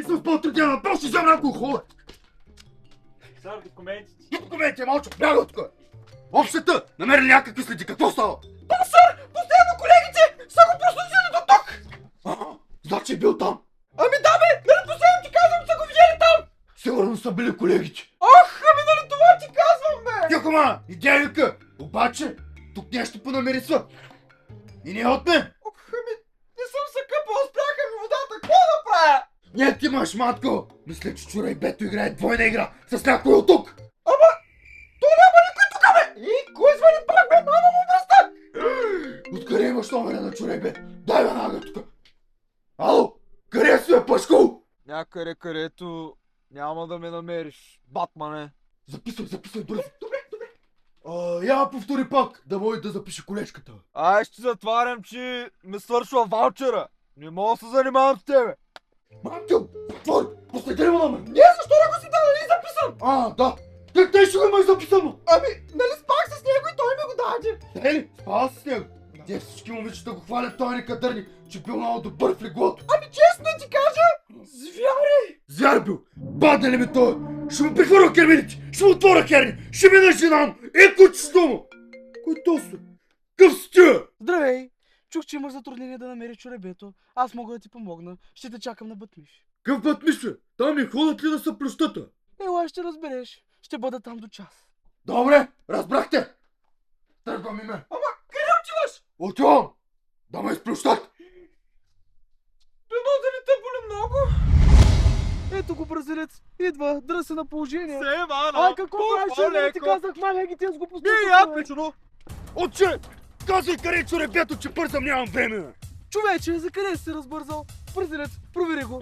съм спал 3 дена, просто взема някой хора. Сар, документите. Документи, малчо, бяга от тук. Общата, намерили някакви следи, какво става? Да, сър, последно колегите са го проследили до тук. Значи е бил там. Ами да бе, нали последно ти казвам, са го видели там. Сигурно са били колегите. Ах, ами нали това ти казвам, бе. Тихо, ма, идея вика. Обаче, тук нещо понамерисва. И не отне. Ох, ами, не съм се къпал, спряха ми водата, какво да правя? Не ти имаш, матко. Мисля, че Чура и Бето играе двойна игра с някой от тук. Ама, то няма никой тук, бе. И кой звъни пак, бе, мама му връста. Откъде имаш номера на Чура и Бето? Дай веднага тук. Ало, къде си, бе, пашко? Някъде, където няма да ме намериш, Батмане. Записвай, бързо. Добре. Я повтори пак, да може да запише колечката. Ай, ще затварям, че ме свършва ваучера. Не мога да се занимавам с тебе. Матю, затвори, последи му номер. Не, защо да го си дал, нали записан? Да. Как ще го имаш записано? Ами, нали спах с него и той ми го даде. Ели, спал с него. Те всички момичета го хвалят той некадърни, че бил много добър в леглото. Ами честно да ти кажа, звяре! Звяр бил, падне ли ми той? Ще му прихвърля кермините, ще му отворя херни, ще мина жена му, кучето му. Кой точно? Къв си ти? Здравей! Чух, че имаш затруднение да намериш чоребето. Аз мога да ти помогна. Ще те чакам на Бътмиш. Къв път мисля? Там не ходят ли да са плющата? Ела, ще разбереш. Ще бъда там до час. Добре, разбрахте. Тръгвам име. Ама, къде отиваш? Отивам. Да ме изплющат. Дано да не те боли много. Ето го, бразилец. Идва, дръса на положение. Севана! Какво правиш? Не ти казах, махай ги тия с глупости. пичуно! Отче, казвай къде чоребето, че бързам, нямам време. Човече, за къде си се разбързал? Бразилец, провери го.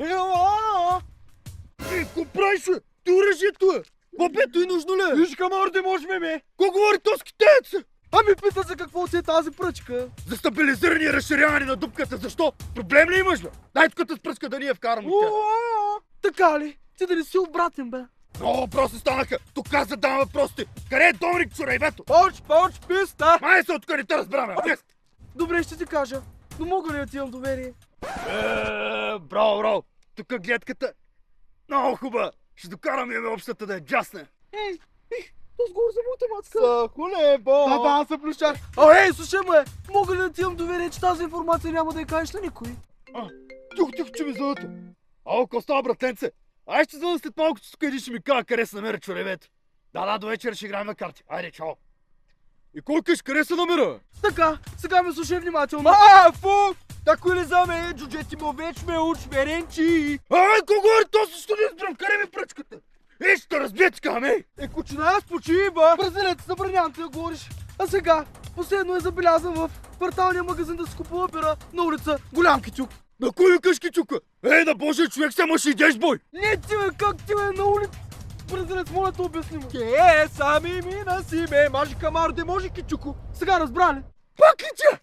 Какво правиш, бе? Ти оръжието е. Бабето и нужно ли е? Виж каморде, може ме! Ко говори този китаец? Ами пита за какво си е тази пръчка. За стабилизиране и разширяване на дупката. Защо? Проблем ли имаш, бе? Дай тук с пръска да ни я вкарам от тя. Така ли? Ти да не си обратен, бе? Много въпроси станаха. Тук аз задавам въпросите. Къде е Доминик Чурайбето? Поч, писта! Май се откъде те разбраме. Добре, ще ти кажа. Но мога ли да ти имам доверие? Браво. Тук гледката. Много хубава. Ще докараме общата да е джасне. Ей, то сгоре за моята мацка. Сахулебо! Да, се плющаш. Ей, слушай ме! Мога ли да ти имам доверие, че тази информация няма да я кажеш на никой? Тихо, че ми звъната. Ало, какво става, братенце? Ай, ще звъна след малко, че тук един ще ми кажа къде се намеря чоребето. Да, до вечера ще играем на карти. Айде, чао. И кой къш, къде се намира? Така, сега ме слушай внимателно. Фу! Тако ли за ме, джуджети му веч ме уч меренчи! Кой говори този, що не избрам? Къде ми пръчката? Ще разбия така, ме! Кучина, аз почива! Бразилец, забранявам те да говориш. А сега, последно е забелязан в кварталния магазин да си купува бира на улица Голям Китюк. На кой ми къш кичука? На Божия човек, сега ще идеш, бой! Не ти бе, как ти бе на улица? Бразилец, моля те обясни му. Сами мина си ме, мажи камарде, може кичуко! Сега разбра ли? Пак ли тя?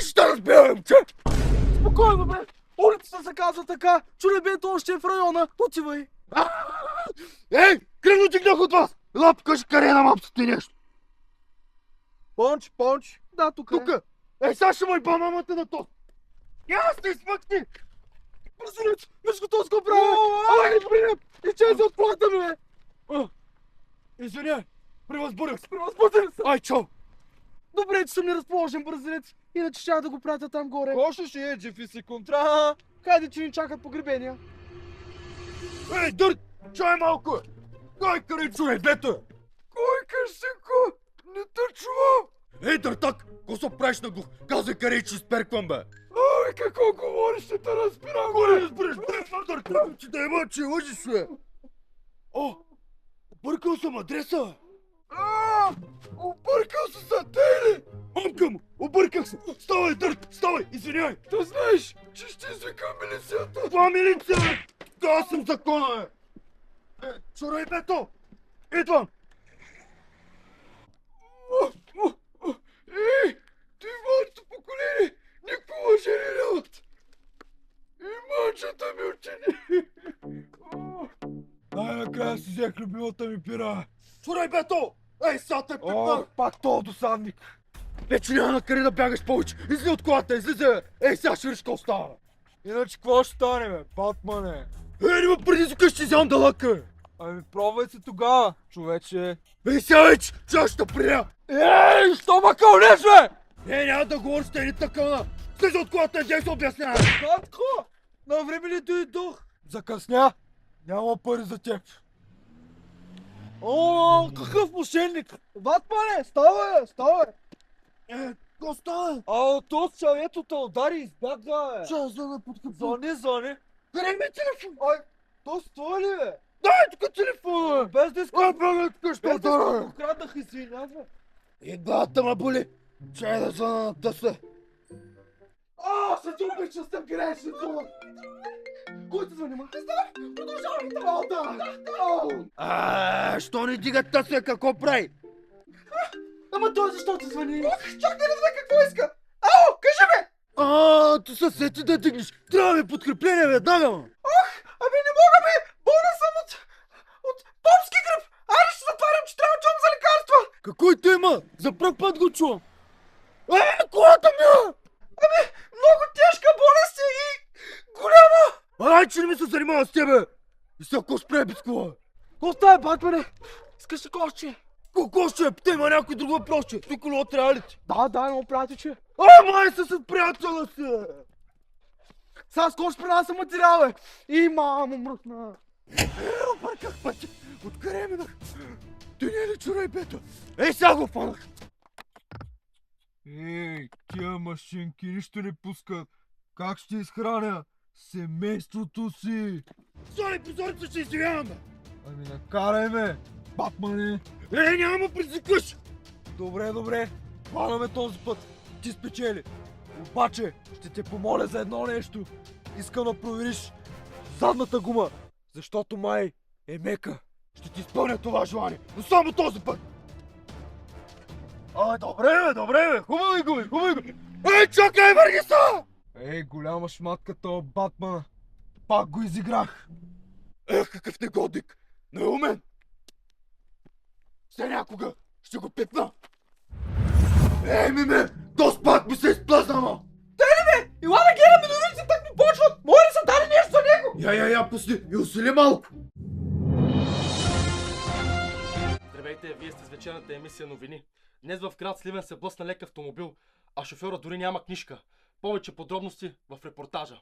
Ще разбивам, че! Спокойно бе, улицата се казва така, чоребето още е в района, отивай. Кръвно дигнах от вас! Ела, покажи къде е на мапсата и нещо. Понч! Да, тук е. Тука! Сега ще му иба мамата на то! Я сте измъкни! Бразилец, виж го този го прави! Ай, не принеп! Изчезва от плата ми, бе! Извиня, превъзбудих се! Превъзбудих се! Ай, чао! Добре, че съм неразположен, бразилец. Иначе ще да го пратя там горе. Коше ще е, джефи си контра! Хайде, че ни чакат погребения. Дърт! Чай малко! Кой къде чуе, бето? Кой къщико? Не те чува! Дъртак! Ко се правиш на глух? Казвай къде че изперквам, бе! Ай, какво говориш, ще те разбирам! Кой не разбираш? Дъртак, че да има, че лъжиш, бе! Объркал съм адреса! Объркал се за тейли! Мамка му! Обърках се! Ставай, Дърт! Ставай! Извинявай! Да знаеш, че ще извикам милицията! Това милиция, бе! Аз съм закона, бе! Чурай, бето! Идвам! Ти моето поколение никакво уважение нямат! И мачата ми учени! Най-накрая си взех любимата ми пира! Чурай, бето! Сега те пипнах! Пак този досадник! Вече няма на къде да бягаш повече! Изли от колата, излизай, бе! Сега ще виж какво става! Иначе какво ще стане, бе, Батмане? Нема преди тук ще вземам далака. Ами пробвай се тогава, човече. Сега вече, чашата прия. Ей, що ма кълнеш, бе? Няма да говориш, те ни такъвна. Слиза от колата и дей се обяснява. Татко, на време ли дойдох? Закъсня. Няма пари за теб. О, какъв мошенник! Батмане, ставай, ставай! Какво става? То с чавето те удари и избяга, бе! Чай, за да подкрепя. Звъни! Къде ми е телефон? Ай, то с това ли, бе? Дай тук телефона. Без да искам, Бе, тук ще без да искам, удара. покраднах, извинявай. И главата ме боли. Чай да звъна на тъса. Се чупих, че сте грешни, това. Кой те звъни, ма? Не знам, продължавайте работа. Що не дига тъса, какво прави? Ама той защо те звъни? Чакай да видя какво иска. Кажи ме! Ти се сети да дигнеш. Трябва ми подкрепление веднага, ма. Ами не мога, бе! Болна съм от попски гръб! Айде ще затварям, че трябва чум за лекарства! Какво и той има? За пръв път го чувам. Колата ми е! Много тежка болест е и голяма! Ай, че не ми се занимава с тебе! И сега какво спре без кола? Какво става, Батмане? Искаш ли кошче? Какво ще е? Те има някой друг въпрос, че той коло трябва ли ти? Да, но приятелче. Май се с приятела си! Сега скоро ще принася материал, бе! И мамо мръсна! Обърках пътя! Откъде минах? Ти не е ли чурай, бето? Ей, сега го фанах! Ей, тия машинки нищо не пускат. Как ще изхраня семейството си? Соли, позорица ще изживявам, бе! Ами накарай ме, Батмане. Няма ме призикаш! Добре, хванаме този път. Ти спечели. Обаче, ще те помоля за едно нещо. Искам да провериш задната гума, защото май е мека. Ще ти изпълня това желание, но само този път! Добре, бе! Хубави го! Ей, чакай, върги са! Ей, голяма шматка тоя Батман. Пак го изиграх. Какъв негодник! Неумен! Все някога ще го пипна! Миме! То пак ми се изплъзна, ма! Ела да гледаме новици, так ми почват! Може ли са дали нещо за него? Я, пусти и усили малко! Здравейте, вие сте с вечерната емисия новини. Днес в град Сливен се блъсна лек автомобил, а шофьора дори няма книжка. Повече подробности в репортажа.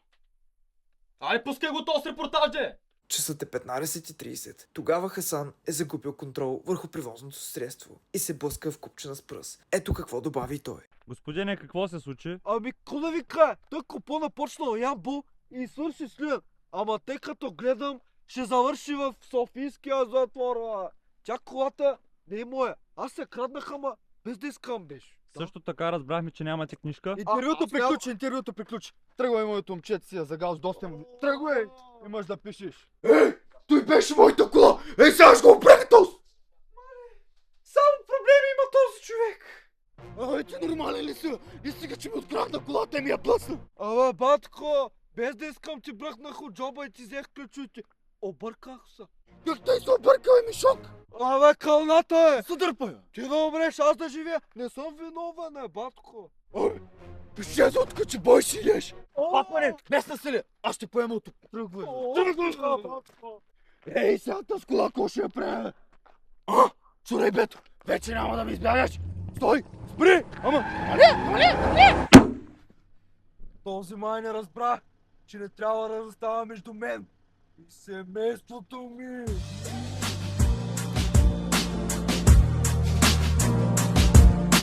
Ай, пускай го този репортаж, де! Часът е 15:30. Тогава Хасан е загубил контрол върху превозното средство и се блъска в купчина с пръст. Ето какво добави той. Господине, какво се случи? Ами, ко да ви кажа, той купона почнал Ямбол и свърши Сливен. Ама тъй като гледам, ще завърши в Софийския затвор. Тя колата не е моя. Аз се краднах, ама без да искам беше. Също така разбрахме, че нямате книжка. Интервюто приключи. Тръгвай, моето момчето си, загал с доста му. Тръгвай! Имаш да пишеш. Той беше моята кола! Сега ще го опрека този! Само проблеми има този човек! Ти нормален ли си? И сега, че ми открадна колата и ми я плъсна. Абе, батко, без да искам ти бръкнах от джоба и ти взех ключовете. Обърках се. Как той се объркал и ми шок? Абе, кълната е! Съдърпа я! Ти да умреш, аз да живея. Не съм виновен, батко. Пише за отка, че бой си идеш! Папане, местна си ли? Аз ще поема от тук. Тръгвай! Ей, сега с кола, ко ще я правя? Чурай, бето! Вече няма да ми избягаш! Стой! Спри! Този май не разбра, че не трябва да застава между мен и семейството ми.